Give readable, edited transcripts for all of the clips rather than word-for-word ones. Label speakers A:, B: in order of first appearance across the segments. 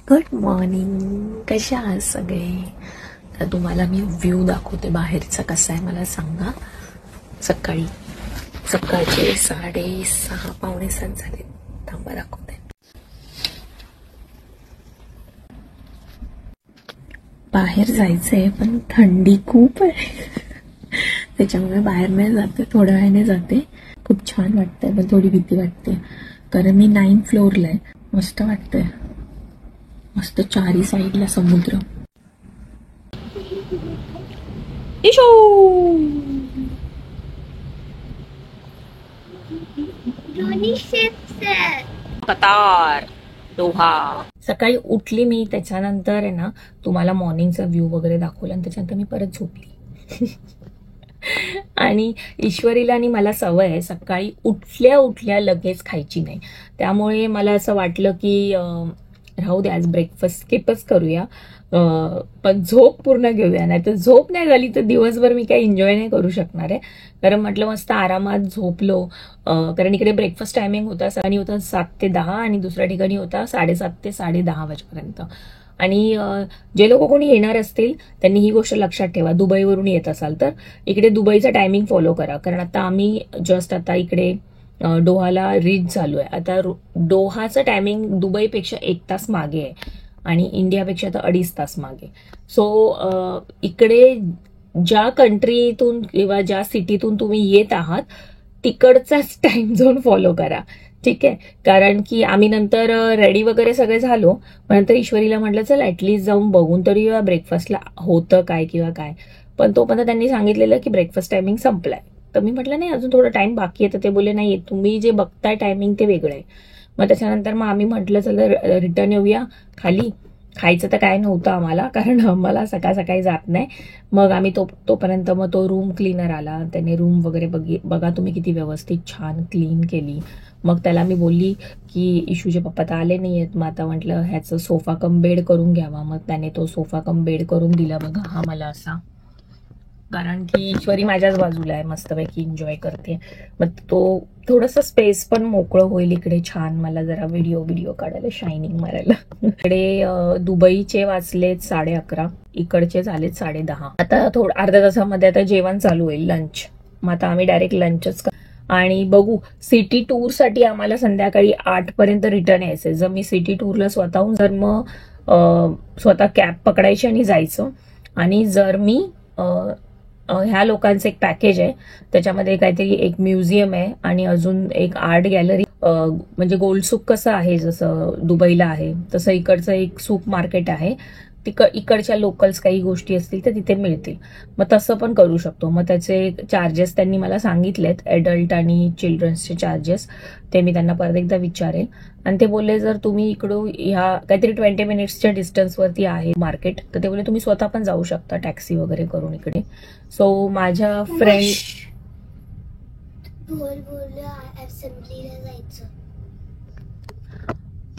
A: Good morning. कशा आहात सगळे? तर तुम्हाला मी व्ह्यू दाखवते बाहेरचा कसा आहे मला सांगा. सकाळचे 6:30 पावणे 7 झाले. थांबा दाखवते. बाहेर जायचंय पण थंडी खूप आहे त्याच्यामुळे बाहेर नाही जाते, थोड्या वेळाने जाते. खूप छान वाटतंय पण थोडी भीती वाटते कारण मी 9th फ्लोअरला आहे. मस्त वाटतंय, मस्त चारी साईडला समुद्र. Qatar Doha. सकाळी उठली मी, त्याच्यानंतर आहे ना तुम्हाला मॉर्निंगचा व्ह्यू वगैरे दाखवला आणि त्याच्यानंतर मी परत झोपली आणि ईश्वरीला आणि मला सवय आहे सकाळी उठल्या उठल्या लगेच खायची नाही. त्यामुळे मला असं वाटलं की राहू दे, आज ब्रेकफास्ट स्किपच करूया, पण झोप पूर्ण घेऊया. नाही तर झोप नाही झाली तर दिवसभर मी काही एन्जॉय नाही करू शकणार आहे. कारण म्हटलं मस्त आरामात झोपलो, कारण इकडे ब्रेकफास्ट टायमिंग होता, सकाळी होता 7 ते 10 आणि दुसऱ्या ठिकाणी होता 7:30 ते 10:30 वाजेपर्यंत. आणि जे लोक कोणी येणार असतील त्यांनी ही गोष्ट लक्षात ठेवा, दुबईवरून येत असाल तर इकडे दुबईचा टायमिंग फॉलो करा. कारण आता आम्ही जस्ट आता इकडे डोहाला रीच झालोय. आता डोहाचं टायमिंग दुबईपेक्षा 1 तास मागे आहे आणि इंडियापेक्षा तर 2.5 तास मागे. सो इकडे ज्या कंट्रीतून किंवा ज्या सिटीतून तुम्ही येत आहात तिकडचाच टाइम झोन फॉलो करा, ठीक आहे. कारण की आम्ही नंतर रेडी वगैरे सगळे झालो, नंतर ईश्वरीला म्हटलं चल ऍटलीस्ट जाऊन बघून तरी ब्रेकफास्टला होतं काय किंवा काय. पण तोपर्यंत त्यांनी सांगितलेलं की ब्रेकफास्ट टायमिंग संपलाय. तर मी म्हटलं नाही अजून थोडं टाइम बाकी आहे. तर ते बोलले नाही, तुम्ही जे बघताय टायमिंग ते वेगळं आहे. मग त्याच्यानंतर मग आम्ही म्हटलं चला रिटर्न येऊया खाली. खायचं तर काय नव्हतं आम्हाला, कारण आम्हाला सकाळ सकाळी जात नाही. मग आम्ही तोपर्यंत मग तो रूम क्लीनर आला, त्याने रूम वगैरे बघा तुम्ही किती व्यवस्थित छान क्लीन केली. मग त्याला मी बोलली की इशूचे पप्पा तर आले नाही आहेत, मग आता म्हटलं ह्याचं सोफा कम बेड करून घ्यावा. मग त्याने तो सोफा कम बेड करून दिला बघा हा मला असा. कारण की ईश्वरी माझ्याच बाजूला आहे, मस्तपैकी एन्जॉय करते. मग तो थोडंसं स्पेस पण मोकळं होईल इकडे, छान मला जरा व्हिडिओ काढायला, शायनिंग मारायला. इकडे दुबईचे वाजलेत 11:30, इकडचे झालेत 10:30. आता अर्ध्या तासामध्ये आता जेवण चालू होईल, लंच. मग आता आम्ही डायरेक्ट लंचच आणि बघू. सिटी टूर साठी आम्हाला संध्याकाळी 8 पर्यंत रिटर्न यायचंय. जर मी सिटी टूरला स्वतःहून जर मग स्वतः कॅब पकडायची आणि जायचं. आणि जर मी ह्या लोकांचं एक पॅकेज आहे, त्याच्यामध्ये काहीतरी एक म्युझियम आहे आणि अजून एक आर्ट गॅलरी, म्हणजे गोल्ड सूक कसं आहे जसं दुबईला आहे तसं इकडचं एक सूप मार्केट आहे. इकडच्या लोकल्स काही गोष्टी असतील तर तिथे मिळतील. मग तसं पण करू शकतो. मग त्याचे चार्जेस त्यांनी मला सांगितलेत, ॲडल्ट आणि चिल्ड्रन्सचे चार्जेस. ते मी त्यांना परत एकदा विचारेल. आणि ते बोलले जर तुम्ही इकडून ह्या काहीतरी 20 मिनिट्सच्या डिस्टन्सवरती आहे मार्केट, तर ते बोलले तुम्ही स्वतः पण जाऊ शकता टॅक्सी वगैरे करून इकडे. सो माझ्या फ्रेंड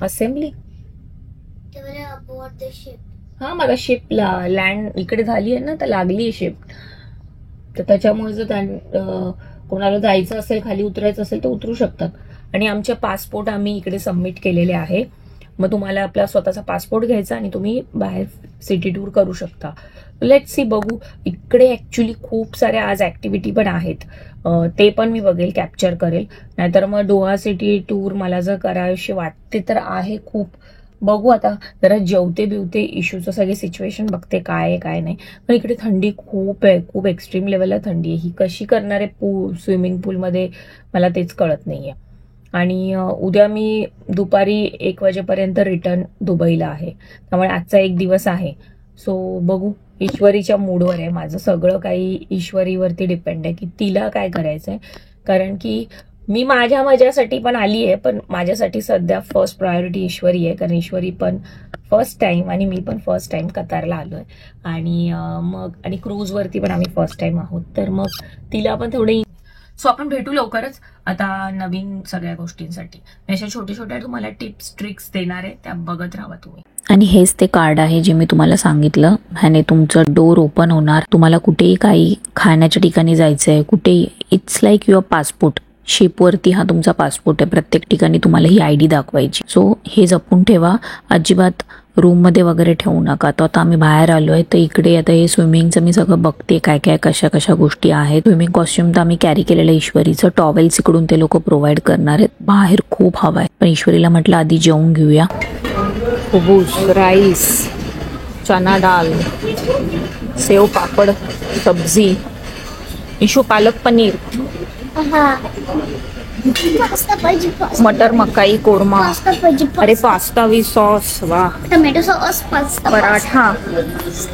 A: असेंब्ली हा मला शिपला लँड इकडे झाली आहे ना, तर लागली आहे शिप. तर त्याच्यामुळे जर कोणाला जायचं असेल, खाली उतरायचं असेल तर उतरू शकतात. आणि आमचे पासपोर्ट आम्ही इकडे सबमिट केलेले आहे. मग तुम्हाला आपला स्वतःचा पासपोर्ट घ्यायचा आणि तुम्ही बाहेर सिटी टूर करू शकता. लेट्स सी, बघू. इकडे ऍक्च्युली खूप साऱ्या आज ऍक्टिव्हिटी पण आहेत, ते पण मी बघेल, कॅप्चर करेल. नाहीतर मग डोहा सिटी टूर मला जर करायची वाटते तर आहे खूप. बघू आता, जरा जेवते बिवते, इश्यूचं सगळे सिच्युएशन बघते काय आहे काय नाही. पण इकडे थंडी खूप आहे, खूप एक्स्ट्रीम लेवलला थंडी आहे. ही कशी करणार आहे स्विमिंग पूलमध्ये मला तेच कळत नाहीये. आणि उद्या मी दुपारी 1 वाजेपर्यंत रिटर्न दुबईला आहे, त्यामुळे आजचा एक दिवस आहे. सो बघू, ईश्वरीच्या मूडवर आहे माझं सगळं काही, ईश्वरीवरती डिपेंड आहे की तिला काय करायचंय. कारण की मी माझ्या मजासाठी पण आली आहे, पण माझ्यासाठी सध्या फर्स्ट प्रायोरिटी ईश्वरी आहे. कारण ईश्वरी पण फर्स्ट टाइम आणि मी पण फर्स्ट टाइम कतारला आलोय. आणि मग आणि क्रूजवरती पण आम्ही फर्स्ट टाइम आहोत, तर मग तिला पण थोडी. सो आपण भेटू लवकरच आता नवीन सगळ्या गोष्टींसाठी. अशा छोट्या छोट्या तुम्हाला टिप्स ट्रिक्स देणार आहे, त्या बघत राहा तुम्ही.
B: आणि हेच ते कार्ड आहे जे मी तुम्हाला सांगितलं, ह्याने तुमचं डोर ओपन होणार. तुम्हाला कुठेही काही खाण्याच्या ठिकाणी जायचंय, कुठेही, इट्स लाईक युअर पासपोर्ट. शिपवरती हा तुमचा पासपोर्ट आहे, प्रत्येक ठिकाणी तुम्हाला ही ID दाखवायची. सो हे जपून ठेवा, अजिबात रूममध्ये वगैरे ठेवू नका. तर आता आम्ही बाहेर आलो आहे, तर इकडे आता हे स्विमिंगचं मी सगळं बघते काय काय कशा कशा गोष्टी आहेत. स्विमिंग कॉस्ट्युम तर आम्ही कॅरी केलेलं आहे ईश्वरीचं, टॉवेल्स इकडून ते लोक प्रोव्हाइड करणार आहेत. बाहेर खूप हवा आहे, पण ईश्वरीला म्हटलं आधी जेवून घेऊया.
A: हुबूस, राईस, चना डाल, सेव पापड, सब्जी, इशू पालक पनीर, मटर मकाई कोरमा, अरे पास्ता विथ सॉस, वाह,
C: tomato sauce, pasta,
A: paratha,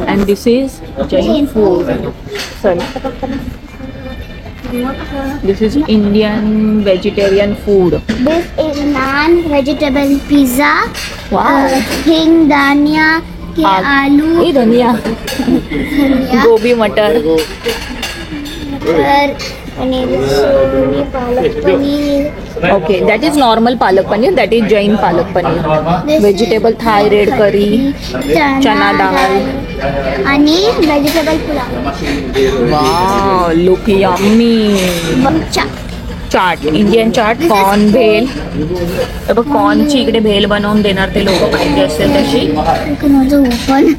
A: and this is Jain food. चल, this is Indian vegetarian food.
C: This is naan, vegetable pizza,
A: वाह,
C: हिंग, धनिया के आलू,
A: ये धनिया, गोभी मटर,
C: और paneer, palak paneer.
A: Okay, that is normal palak paneer, that is Jain palak paneer. Vegetable Thai, red curry, chana dal,
C: आणि vegetable pulao.
A: Wow, look yummy. Chaat, Indian chaat, corn bhel. हे बघ, कॉर्नची इकडे भेल बनवून देणार ते लोक, पाहिजे असेल तशी.
C: माझं ओपन.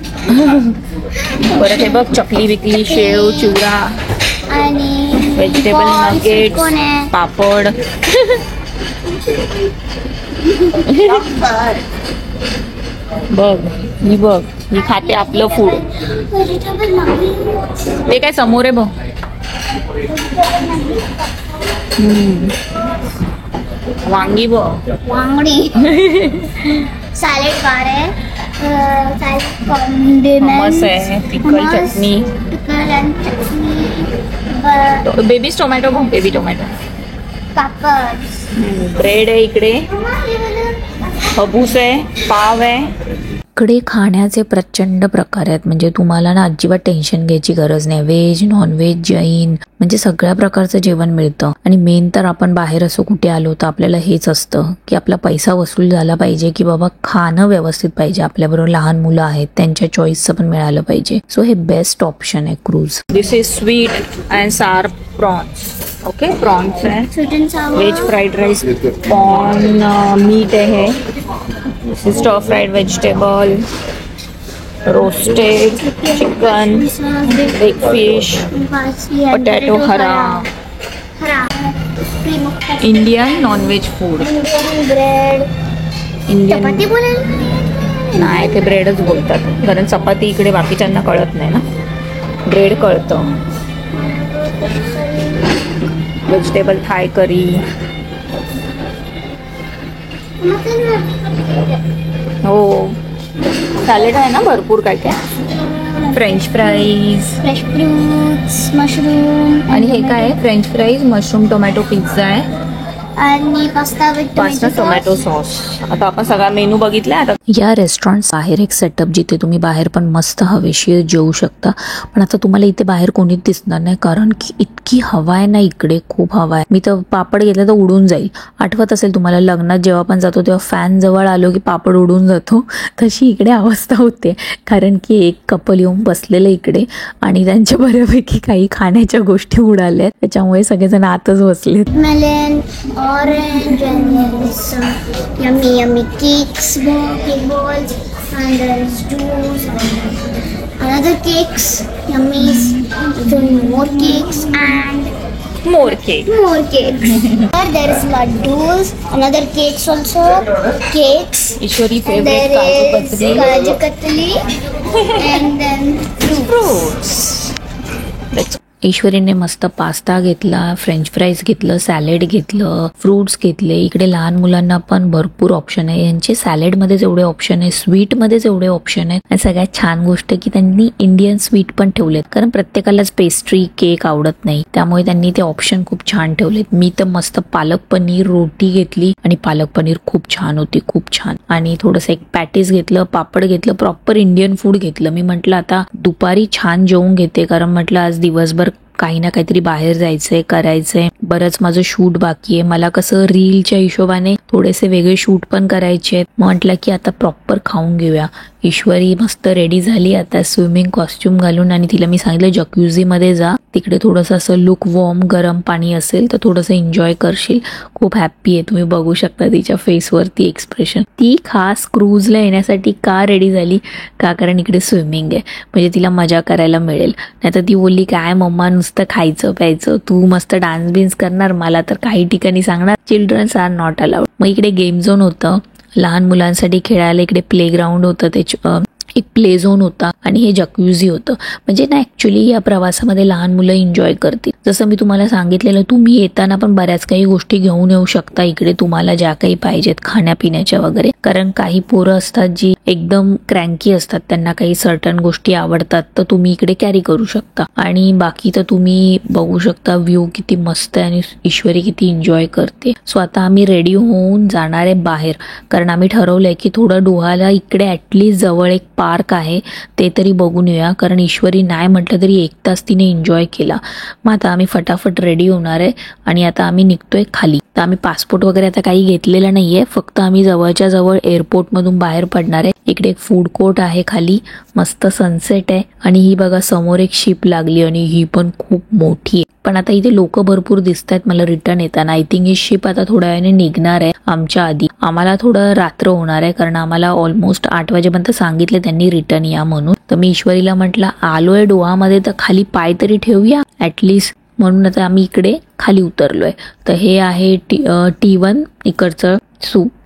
A: परत हे बघ, चकली विकली, शेव, चिवडा,
C: आणि
A: व्हेजिटेबल नगेट्स,
C: कोण आहे?
A: पापड. बघ, ही बघ, ही खाते आपलं फूड.
C: व्हेजिटेबल नाही.
A: ते काय समोर आहे बघ. वांगी बघ,
C: वांगडी. सॅलेड बार आहे, सॅलेड
A: hummus आहे, पिकल चटणी, बेबीज टोमॅटो बघ, बेबी टोमॅटो,
C: पापड,
A: ब्रेड आहे इकडे, खबूस आहे, पाव आहे.
B: इकडे खाण्याचे प्रचंड प्रकार आहेत, म्हणजे तुम्हाला ना अजिबात टेन्शन घ्यायची गरज नाही. व्हेज, नॉनव्हेज, जैन, म्हणजे सगळ्या प्रकारचं जेवण मिळतं. आणि मेन तर आपण बाहेर असं कुठे आलो तर आपल्याला हेच असतं की आपला पैसा वसूल झाला पाहिजे, की बाबा खाणं व्यवस्थित पाहिजे. आपल्याबरोबर लहान मुलं आहेत, त्यांच्या चॉईसचं पण मिळालं पाहिजे. सो हे बेस्ट ऑप्शन आहे cruise.
A: This is sweet and sour prawns. Okay, prawns आहे,
C: sweet and sour,
A: veg fried rice, corn meat आहे, stir fried vegetable, roasted chicken, egg fish, potato हरा. Indian non veg food.
C: Bread,
A: Indian
C: chapati बोलायला
A: नाही, ते ब्रेडच बोलतात, कारण चपाती इकडे बाकीच्यांना कळत नाही ना, ब्रेड कळतं. व्हेजिटेबल थाय करी, हो, सॅलेड आहे ना भरपूर काय काय, French fries,
C: fresh fruits, mushroom.
A: आणि हे काय आहे, French fries, mushroom tomato pizza आहे,
C: आणि pasta with
A: pasta tomato sauce. आता आपण सगळा मेनू बघितलाय. आता
B: या रेस्टॉरंट बाहेर एक सेटअप जिथे तुम्ही बाहेर पण मस्त हवेशीर जेवू शकता. पण आता तुम्हाला इथे बाहेर कोणीच दिसणार नाही, कारण की इतकी हवा आहे ना, इकडे खूप हवा आहे. मी तर पापड घेतला तर उडून जाईल. आठवत असेल तुम्हाला, लग्नात जेव्हा पण जातो तेव्हा फॅन जवळ आलो की पापड उडून जातो, तशी इकडे अवस्था होते. कारण की एक कपल येऊन बसलेलं इकडे आणि त्यांच्या बऱ्यापैकी काही खाण्याच्या गोष्टी उडाल्या, त्याच्यामुळे सगळेजण आतच बसलेत.
C: melon, orange, and some yummy cake balls, and there's juice, and another cakes, yummies, doing more cakes and
A: more cake.
C: more cakes. There is laddus, another cakes also, cakes.
A: Ishwari
C: And
A: favourite
C: there
A: kaju
C: is
A: katli,
C: kaju katli, and then fruits.
A: Fruits.
B: ईश्वरीने मस्त pasta घेतला, French fries घेतलं, salad घेतलं, fruits घेतले. इकडे लहान मुलांना पण भरपूर ऑप्शन आहे. यांचे सॅलेडमध्येच एवढे ऑप्शन आहे, स्वीटमध्येच एवढे ऑप्शन आहेत. आणि सगळ्यात छान गोष्ट की त्यांनी इंडियन स्वीट पण ठेवलेत, कारण प्रत्येकालाच पेस्ट्री केक आवडत नाही, त्यामुळे त्यांनी ते ऑप्शन खूप छान ठेवलेत. मी तर मस्त पालक पनीर रोटी घेतली आणि पालक पनीर खूप छान होती, खूप छान. आणि थोडंसं एक पॅटीस घेतलं, पापड घेतलं, प्रॉपर इंडियन फूड घेतलं. मी म्हटलं आता दुपारी छान जेवून घेते, कारण म्हटलं आज दिवसभर काही ना काहीतरी बाहेर जायचंय, करायचंय. बरंच माझं शूट बाकी आहे. मला कसं रीलच्या हिशोबाने थोडेसे वेगळे शूट पण करायचे आहेत. म्हटलं की आता प्रॉपर खाऊन घेऊया. ईश्वरी मस्त रेडी झाली आता स्विमिंग कॉस्ट्युम घालून, आणि तिला मी सांगितलं जक्युझी मध्ये जा, तिकडे थोडंसं असं लुक वॉर्म गरम पाणी असेल तर थोडंसं एन्जॉय करशील. खूप हॅप्पी आहे, तुम्ही बघू शकता तिच्या फेसवरती एक्सप्रेशन. ती खास क्रूजला येण्यासाठी का रेडी झाली का, कारण इकडे स्विमिंग आहे, म्हणजे तिला मजा करायला मिळेल. नाही तर ती बोलली काय मम्मा नुसतं खायचं प्यायचं, तू मस्त डान्स बिन्स करणार, मला तर काही ठिकाणी सांगणार चिल्ड्रन्स आर नॉट अलाउड. मग इकडे गेम झोन होतं लहान मुलांसाठी खेळायला, इकडे प्ले ग्राउंड होतं, त्याच्या एक प्ले झोन होता आणि हे जक्युझी होतं. म्हणजे ना ॲक्च्युली या प्रवासामध्ये लहान मुलं एन्जॉय करतील. जसं मी तुम्हाला सांगितलेलं, तुम्ही येताना पण बऱ्याच काही गोष्टी घेऊन येऊ शकता इकडे, तुम्हाला ज्या काही पाहिजेत खाण्यापिण्याच्या वगैरे. कारण काही पोरं असतात जी एकदम क्रँकी असतात, त्यांना काही सर्टन गोष्टी आवडतात, तर तुम्ही इकडे कॅरी करू शकता. आणि बाकी तर तुम्ही बघू शकता व्ह्यू किती मस्त आहे आणि ईश्वरी किती एन्जॉय करते. सो आता आम्ही रेडी होऊन जाणार आहे बाहेर, कारण आम्ही ठरवलंय की थोडं डोहाला इकडे ॲटलिस्ट जवळ एक पार्क आहे ते तरी बघून येऊया, कारण ईश्वरी नाही म्हटलं तरी 1 तास तिने एन्जॉय केला. मग आता आम्ही फटाफट रेडी होणार आहे आणि आता आम्ही निघतोय खाली. तर आम्ही पासपोर्ट वगैरे आता काही घेतलेलं नाहीये, फक्त आम्ही जवळच्या जवळ एअरपोर्टमधून बाहेर पडणार आहे. इकडे एक फूड कोर्ट आहे खाली, मस्त सनसेट आहे आणि ही बघा समोर एक शिप लागली आणि ही पण खूप मोठी आहे. पण आता इथे लोक भरपूर दिसत आहेत मला रिटर्न येताना. आय थिंक ही शिप आता थोड्या वेळाने निघणार आहे आमच्या आधी. आम्हाला थोडं रात्र होणार आहे, कारण आम्हाला ऑलमोस्ट 8 वाजेपर्यंत सांगितले त्यांनी रिटर्न या म्हणून. तर मी ईश्वरीला म्हटलं आलोय डोहामध्ये तर खाली पाय तरी ठेवूया ॲटलिस्ट, म्हणून आता आम्ही इकडे खाली उतरलोय. तर हे आहे T1 इकडचं.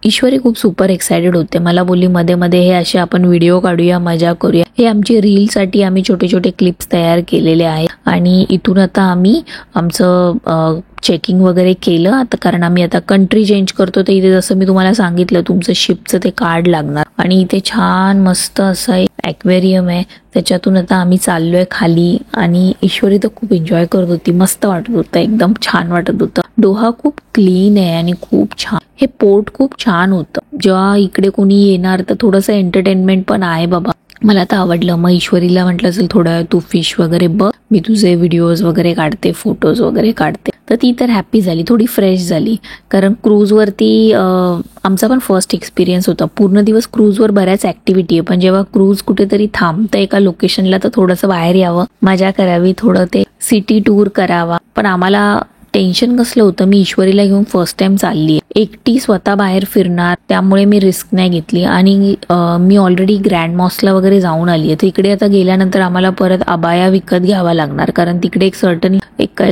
B: ईश्वरी खूप सुपर एक्सायटेड होते. मला बोलली मध्ये मध्ये हे असे आपण व्हिडिओ काढूया, मजा करूया. हे आमची रीलसाठी आम्ही छोटे छोटे क्लिप्स तयार केलेले आहेत आणि इथून आता आम्ही आमचं चेकिंग वगैरे केलं आता, कारण आम्ही आता कंट्री चेंज करतो. तर इथे जसं मी तुम्हाला सांगितलं तुमचं शिपचं ते कार्ड लागणार आणि इथे छान मस्त असं एक ॲक्वेरियम आहे, त्याच्यातून आता आम्ही चाललोय खाली. आणि ईश्वरी तर खूप एन्जॉय करत होती, मस्त वाटत होतं, एकदम छान वाटत होतं. डोहा खूप क्लीन आहे आणि खूप छान. हे पोर्ट खूप छान होतं. जेव्हा इकडे कोणी येणार तर थोडंसं एंटरटेनमेंट पण आहे बाबा, मला तर आवडलं. मग ईश्वरीला म्हटलं असेल थोडं तू फिश वगैरे बघ, मी तुझे व्हिडिओज वगैरे काढते, फोटोज वगैरे काढते. तर ती तर हॅप्पी झाली, थोडी फ्रेश झाली, कारण क्रूजवरती आमचा पण फर्स्ट एक्सपिरियन्स होता. पूर्ण दिवस क्रूजवर बऱ्याच ॲक्टिव्हिटी आहे, पण जेव्हा क्रूज कुठेतरी थांबतं एका लोकेशनला तर थोडंसं बाहेर यावं, मजा करावी, थोडं ते सिटी टूर करावा. पण आम्हाला टेन्शन कसलं होतं, मी ईश्वरीला घेऊन फर्स्ट टाइम चालली, एकटी स्वतः बाहेर फिरणार, त्यामुळे मी रिस्क नाही घेतली. आणि मी ऑलरेडी ग्रँड मॉस्कला वगैरे जाऊन आली आहे, तर इकडे आता गेल्यानंतर आम्हाला परत अबाया विकत घ्यावा लागणार, कारण तिकडे एक सर्टन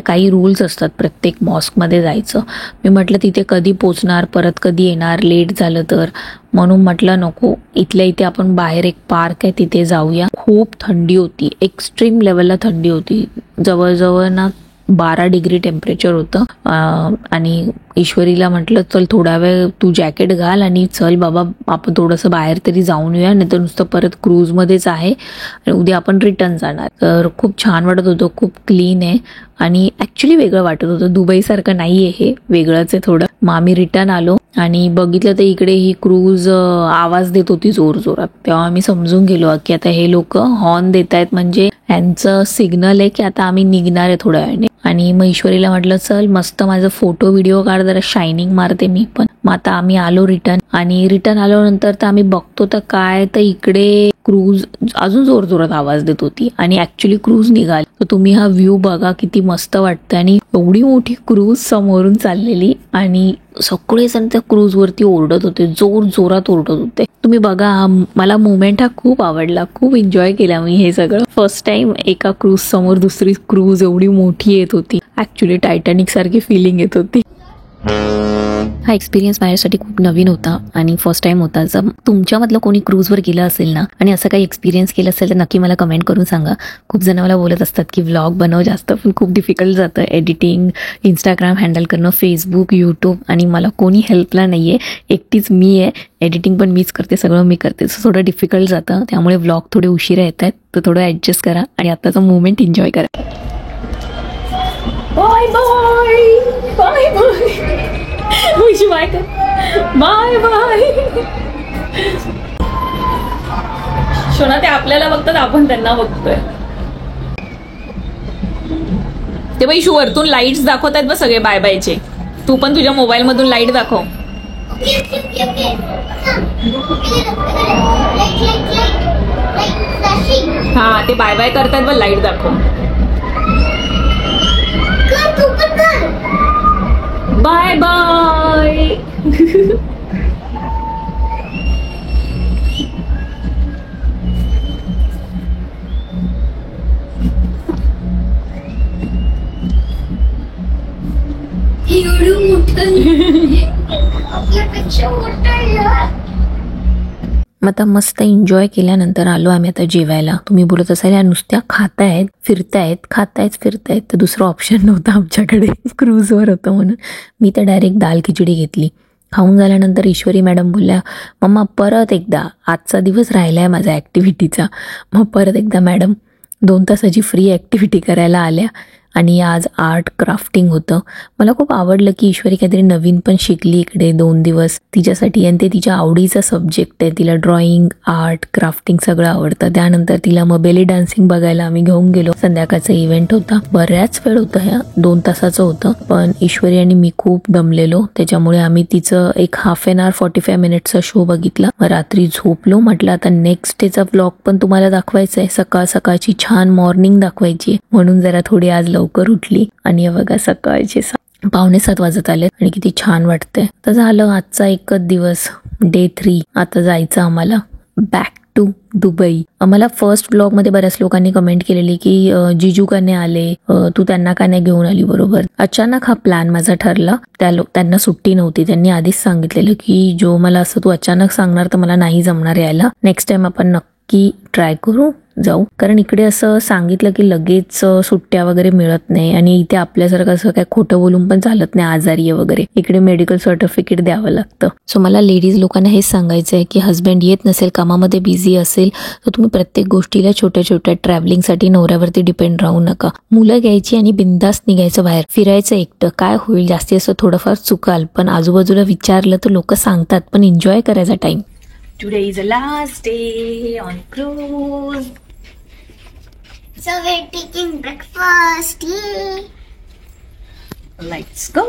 B: काही रूल्स असतात प्रत्येक मॉस्कमध्ये जायचं. मी म्हटलं तिथे कधी पोचणार, परत कधी येणार, लेट झालं तर, म्हणून म्हटलं नको, इथल्या इथे आपण बाहेर एक पार्क आहे तिथे जाऊया. खूप थंडी होती, एक्स्ट्रीम लेवलला थंडी होती, जवळजवळ ना 12 डिग्री टेम्परेचर होतं. आणि ईश्वरीला म्हटलं चल थोडा वेळ तू जॅकेट घाल आणि चल बाबा आपण थोडंसं बाहेर तरी जाऊन येऊया, नाही तर नुसतं परत क्रूजमध्येच आहे आणि उद्या आपण रिटर्न जाणार. तर खूप छान वाटत होतं, खूप क्लीन आहे आणि ॲक्च्युली वेगळं वाटत होतं, दुबईसारखं नाही आहे हे, वेगळंच आहे थोडं. मग आम्ही रिटर्न आलो आणि बघितलं तर इकडे ही क्रूज आवाज देत होती जोर जोरात. तेव्हा आम्ही समजून गेलो की आता हे लोक हॉर्न देत आहेत, म्हणजे यांचं सिग्नल आहे की आता आम्ही निघणार आहे थोड्या वेळाने. आणि मग ईश्वरीला म्हटलं चल मस्त माझं फोटो व्हिडिओ काढ, जरा शायनिंग मारते मी पण. मग आता आम्ही आलो रिटर्न, आणि रिटर्न आल्यानंतर तर आम्ही बघतो तर काय, तर इकडे क्रूज अजून जोर जोरात आवाज देत होती आणि ऍक्च्युली क्रूज निघाली. तर तुम्ही हा व्ह्यू बघा किती मस्त वाटतं, आणि एवढी मोठी क्रूज समोरून चाललेली आणि सगळेजण त्या क्रूज वरती ओरडत होते, जोर जोरात ओरडत होते. तुम्ही बघा, मला मोमेंट हा खूप आवडला, खूप एन्जॉय केला मी हे सगळं. फर्स्ट टाइम एका क्रूज समोर दुसरी क्रूज एवढी मोठी येत होती, ऍक्च्युली टायटॅनिक सारखी फिलिंग येत होती. हा एक्सपिरियन्स माझ्यासाठी खूप नवीन होता आणि फर्स्ट टाइम होता. जर तुमच्यामधलं कोणी क्रूजवर गेलं असेल ना आणि असं काही एक्सपिरियन्स केलं असेल तर नक्की मला कमेंट करून सांगा. खूप जण मला बोलत असतात की व्लॉग बनव जास्त, पण खूप डिफिकल्ट जातं एडिटिंग, इंस्टाग्राम हँडल करणं, फेसबुक, यूट्यूब, आणि मला कोणी हेल्पला नाही आहे, एकटीच मी आहे. एडिटिंग पण मीच करते, सगळं मी करते, सो थोडं डिफिकल्ट जातं, त्यामुळे व्लॉग थोडे उशिरा येत आहेत, तर थोडं ॲडजस्ट करा आणि आत्ताचा मुवमेंट एन्जॉय करा.
A: Bye bye bye bye bye bye bye. शोना ते आपल्याला बघतात, आपण त्यांना बघतोय. ते बाई वरतून लाईट्स दाखवत आहेत बघ सगळे बाय बायचे. तू पण तुझ्या मोबाईल मधून लाईट दाखव. हा ते बाय बाय करतायत बघ, लाईट दाखव. Bye bye.
B: मग आता मस्त एन्जॉय केल्यानंतर आलो आम्ही आता जेवायला. तुम्ही बोलत असाल या नुसत्या खातायत फिरतायत तर दुसरं ऑप्शन नव्हतं आमच्याकडे. क्रूजवर होतं म्हणून मी तर डायरेक्ट दाल खिचडी घेतली. खाऊन झाल्यानंतर ईश्वरी मॅडम बोलल्या, मम्मा परत एकदा आजचा दिवस राहिला आहे माझा ॲक्टिव्हिटीचा. मग परत एकदा मॅडम 2 तासाची फ्री ॲक्टिव्हिटी करायला आल्या. आणि आज आर्ट क्राफ्टिंग होतं. मला खूप आवडलं की ईश्वरी काहीतरी नवीन पण शिकली इकडे 2 दिवस तिच्यासाठी. आणि ते तिच्या आवडीचा सब्जेक्ट आहे. तिला ड्रॉइंग, आर्ट, क्राफ्टिंग सगळं आवडतं. त्यानंतर तिला मग बेली डान्सिंग बघायला आम्ही घेऊन गेलो. संध्याकाळचा इव्हेंट होता. बऱ्याच वेळ होतं, ह्या 2 तासाचं होतं. पण ईश्वरी आणि मी खूप दमलेलो, त्याच्यामुळे आम्ही तिचं एक 1/2 hour 45 minutesचा शो बघितला. मग रात्री झोपलो. म्हटलं आता नेक्स्ट डेचा व्लॉग पण तुम्हाला दाखवायचा आहे. सकाळची छान मॉर्निंग दाखवायची आहे. म्हणून जरा थोडी आज लवकर उठली. आणि बघा सकाळचे 6:45 वाजत आले आणि किती छान वाटतंय. तर झालं आजचा एकच दिवस, डे 3. आता जायचं आम्हाला बॅक टू दुबई. आम्हाला फर्स्ट ब्लॉग मध्ये बऱ्याच लोकांनी कमेंट केलेली की जिजू का नाही आले, तू त्यांना का नाही घेऊन आली. बरोबर, अचानक हा प्लॅन माझा ठरला. त्यांना सुट्टी नव्हती. त्यांनी आधीच सांगितलेलं की जो मला असं तू अचानक सांगणार तर मला नाही जमणार यायला. नेक्स्ट टाइम आपण नक्की ट्राय करू, जाऊ. कारण इकडे असं सांगितलं की लगेच सुट्ट्या वगैरे मिळत नाही. आणि इथे आपल्यासारखं असं काय खोटं बोलून पण चालत नाही, आजारी आहे वगैरे. इकडे मेडिकल सर्टिफिकेट द्यावं लागतं. सो मला लेडीज लोकांना हेच सांगायचं आहे की हस्बंड येत नसेल, कामामध्ये बिझी असेल, तर तुम्ही प्रत्येक गोष्टीला छोट्या ट्रॅव्हलिंगसाठी नवऱ्यावरती डिपेंड राहू नका. मुलं घ्यायची आणि बिंदास निघायचं बाहेर, फिरायचं एकटं. काय होईल, जास्ती असं थोडंफार चुकाल, पण आजूबाजूला विचारलं तर लोक सांगतात. पण एन्जॉय करायचा time.
A: Today is the last day on cruise.
C: So we're taking breakfast. Yay!
A: Let's go.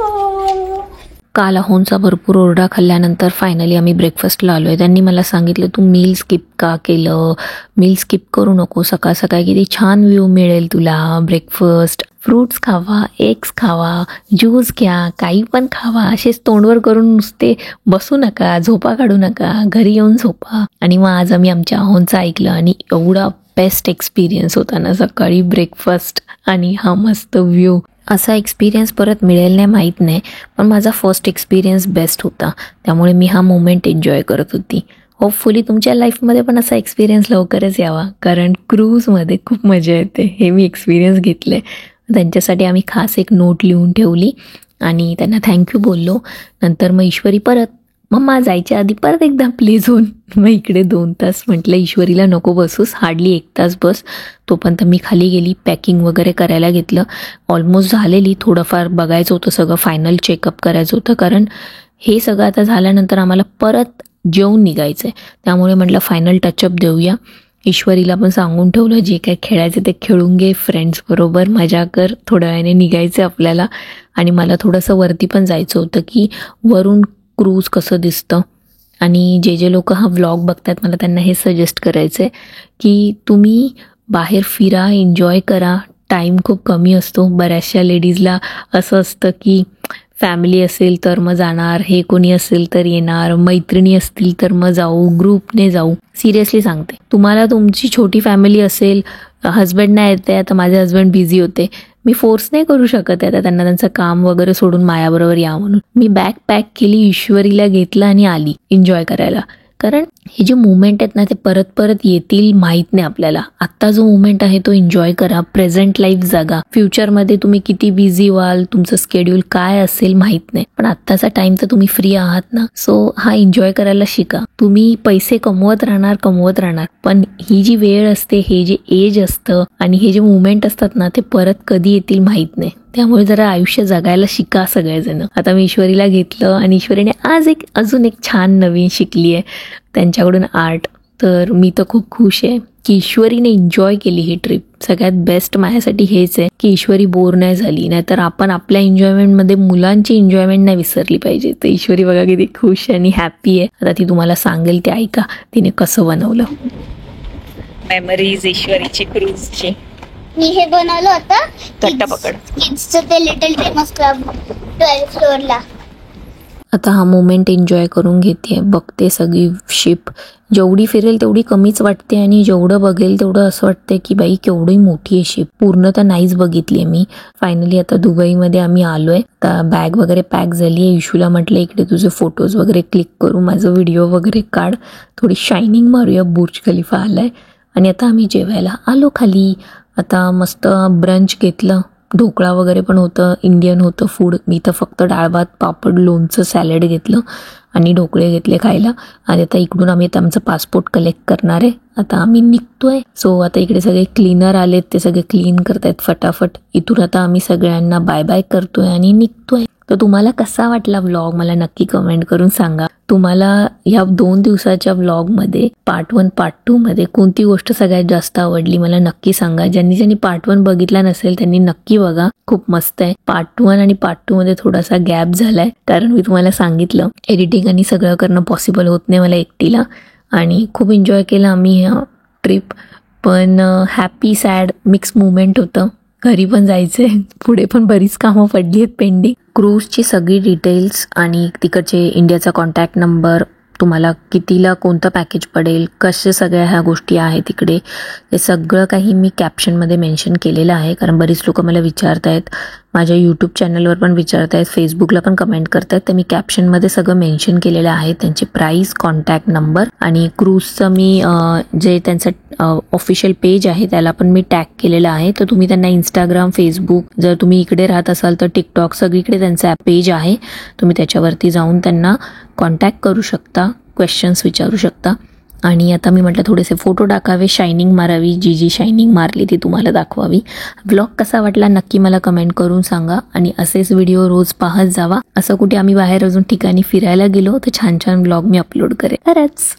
B: काल अहोंचा भरपूर ओरडा खाल्ल्यानंतर फायनली आम्ही ब्रेकफास्टला आलोय. त्यांनी मला सांगितलं तू मील स्किप का केलं, मील स्किप करू नको, सकाळ सकाळी किती छान व्ह्यू मिळेल तुला. ब्रेकफास्ट, फ्रूट्स खावा, एग्स खावा, ज्यूस घ्या, काही पण खावा. असेच तोंडवर करून नुसते बसू नका, झोपा काढू नका, घरी येऊन झोपा. आणि मग आज आम्ही आमच्या अहोंचं ऐकलं आणि एवढा बेस्ट एक्सपिरियन्स होता ना, सकाळी ब्रेकफास्ट आणि हा मस्त व्ह्यू. असा एक्सपिरियन्स परत मिळेल नाही माहीत नाही, पण माझा फर्स्ट एक्सपिरियन्स बेस्ट होता. त्यामुळे मी हा मोमेंट एन्जॉय करत होती. होपफुली तुमच्या लाईफमध्ये पण असा एक्सपिरियन्स लवकरच यावा, कारण क्रूजमध्ये खूप मजा येते. हे मी एक्सपिरियन्स घेतले. त्यांच्यासाठी आम्ही खास एक नोट लिहून ठेवली आणि त्यांना थँक्यू बोललो. नंतर मग ईश्वरी परत मम्मा जायच्या आधी परत एकदा प्ले झोन. मग इकडे 2 तास म्हटलं ईश्वरीला नको बसूस, हार्डली 1 तास बस. तोपर्यंत मी खाली गेली, पॅकिंग वगैरे करायला घेतलं. ऑलमोस्ट झालेली, थोडंफार बघायचं होतं, सगळं फायनल चेकअप करायचं होतं. कारण हे सगळं आता झाल्यानंतर आम्हाला परत जेवून निघायचं आहे. त्यामुळे म्हटलं फायनल टचअप देऊया. ईश्वरीला पण सांगून ठेवलं जे काय खेळायचं ते खेळून घे, फ्रेंड्स बरोबर मजा कर, थोड्या वेळाने निघायचं आपल्याला. आणि मला थोडंसं वरती पण जायचं होतं की वरून क्रूज कसं दिसतं. आणि जे लोक हा व्लॉग बघतात मला त्यांना हे सजेस्ट करायचं आहे की तुम्ही बाहेर फिरा, एन्जॉय करा. टाईम खूप कमी असतो. बऱ्याचशा लेडीजला असं असतं की फॅमिली असेल तर मग जाणार, हे कोणी असेल तर येणार, मैत्रिणी असतील तर मग जाऊ, ग्रुपने जाऊ. सिरियसली सांगते, तुम्हाला तुमची छोटी फॅमिली असेल, हस्बंड नाही येते, आता माझे हस्बंड बिझी होते, मी फोर्स नाही करू शकत आहे आता त्यांना त्यांचं काम वगैरे सोडून माझ्याबरोबर या म्हणून. मी बॅग पॅक केली, ईश्वरीला घेतलं आणि आली एन्जॉय करायला. कारण हे जे मुवमेंट आहेत ना ते परत परत येतील माहीत नाही आपल्याला. आत्ता जो मुवमेंट आहे तो एन्जॉय करा, प्रेझेंट लाईफ जगा. फ्युचरमध्ये तुम्ही किती बिझी व्हाल, तुमचं स्केड्यूल काय असेल माहीत नाही, पण आत्ताचा टाइम तर तुम्ही फ्री आहात ना, सो हा एन्जॉय करायला शिका. तुम्ही पैसे कमवत राहणार, पण ही जी वेळ असते, हे जे एज असतं आणि हे जे मुवमेंट असतात ना ते परत कधी येतील माहीत नाही. त्यामुळे जरा आयुष्य जगायला शिका सगळेजण. आता मी ईश्वरीला घेतलं आणि ईश्वरीने आज अजून एक छान नवीन शिकली आहे त्यांच्याकडून आर्ट. तर मी तर खूप खुश आहे की ईश्वरीने एन्जॉय केली ही ट्रिप. सगळ्यात बेस्ट माझ्यासाठी हेच आहे की ईश्वरी बोर नाही झाली. नाहीतर आपण आपल्या एन्जॉयमेंटमध्ये मुलांची एन्जॉयमेंट नाही विसरली पाहिजे. तर ईश्वरी बघा किती खुश आणि हॅपी आहे. आता ती तुम्हाला सांगेल ते ऐका तिने कसं बनवलं.
A: मेमरीज ईश्वरीची क्रूजची.
C: मी हे बनवलं होतं
A: चट्टा पकड.
C: किड्सचं ते लिटल फेमस क्लब. 12th फ्लोअरला.
B: आता हा मोमेंट एन्जॉय करून घेते, बघते सगळी शिप. जेवढी फिरेल तेवढी कमीच वाटते आणि जेवढं बघेल तेवढं असं वाटतंय की बाई केवढी मोठी आहे शिप. पूर्ण तर नाहीच बघितली मी. फायनली आता दुबईमध्ये आम्ही आलोय. आता बॅग वगैरे पॅक झाली आहे. इशूला म्हटलं इकडे तुझे फोटोज वगैरे क्लिक करू, माझं व्हिडिओ वगैरे काढ, थोडी शायनिंग मारूया. बुर्ज खलिफा आलाय आणि आता आम्ही जेवायला आलो खाली. आता मस्त ब्रंच घेतलं. ढोकळा वगैरे पण होतं, इंडियन होतं फूड. मी तर फक्त डाळ भात, पापड, लोणचं, सॅलड घेतलं आणि ढोकळे घेतले खायला. आणि आता इकडून आम्ही आता आमचं पासपोर्ट कलेक्ट करणार आहे. आता आम्ही निघतोय. सो आता इकडे सगळे क्लीनर आलेत, ते सगळे क्लीन करतायत फटाफट. इथून आता आम्ही सगळ्यांना बाय बाय करतोय आणि निघतोय. तर तुम्हाला कसा वाटला व्लॉग मला नक्की कमेंट करून सांगा. तुम्हाला या 2 दिवसाच्या व्लॉगमध्ये पार्ट 1 पार्ट 2 मध्ये कोणती गोष्ट सगळ्यात जास्त आवडली मला नक्की सांगा. ज्यांनी पार्ट 1 बघितला नसेल त्यांनी नक्की बघा, खूप मस्त आहे. पार्ट 1 आणि पार्ट 2 मध्ये थोडासा गॅप झालाय, कारण मी तुम्हाला सांगितलं एडिटिंग आणि सगळं करणं पॉसिबल होत नाही मला एकटीला. आणि खूप एन्जॉय केलं आम्ही ह्या ट्रिप. पण हॅपी सॅड मिक्स मुवमेंट होतं. घरी पण जायचंय, पुढे पण बरीच कामं पडली आहेत पेंडिंग. क्रूजची सगळी डिटेल्स आणि तिकडचे इंडियाचा कॉन्टॅक्ट नंबर, तुम्हाला कितीला कोणतं पॅकेज पडेल, कसे सगळ्या ह्या गोष्टी आहेत तिकडे, ते सगळं काही मी कॅप्शनमध्ये मेन्शन केलेलं आहे. कारण बरीच लोक मला विचारत आहेत, माझ्या यूट्यूब चॅनलवर पण विचारत आहेत, फेसबुकला पण कमेंट करत आहेत. तर मी कॅप्शनमध्ये सगळं मेन्शन केलेलं आहे, त्यांची प्राईस, कॉन्टॅक्ट नंबर. आणि क्रूजचं मी जे त्यांचं ऑफिशियल पेज आहे त्याला पण मी टॅग केलेलं आहे. तर तुम्ही त्यांना इंस्टाग्राम, फेसबुक, जर तुम्ही इकडे राहत असाल तर टिकटॉक, सगळीकडे त्यांचं पेज आहे. तुम्ही त्याच्यावरती जाऊन त्यांना कॉन्टॅक्ट करू शकता, क्वेश्चन्स विचारू शकता. आणि आता मी म्हटलं थोडेसे फोटो टाकावे, शायनिंग मारावी, जी शायनिंग मारली ती तुम्हाला दाखवावी. व्लॉग कसा वाटला नक्की मला कमेंट करून सांगा. आणि असेच व्हिडिओ रोज पाहत जावा. असं कुठे आम्ही बाहेर अजून ठिकाणी फिरायला गेलो तर छान छान व्लॉग मी अपलोड करेन खरंच.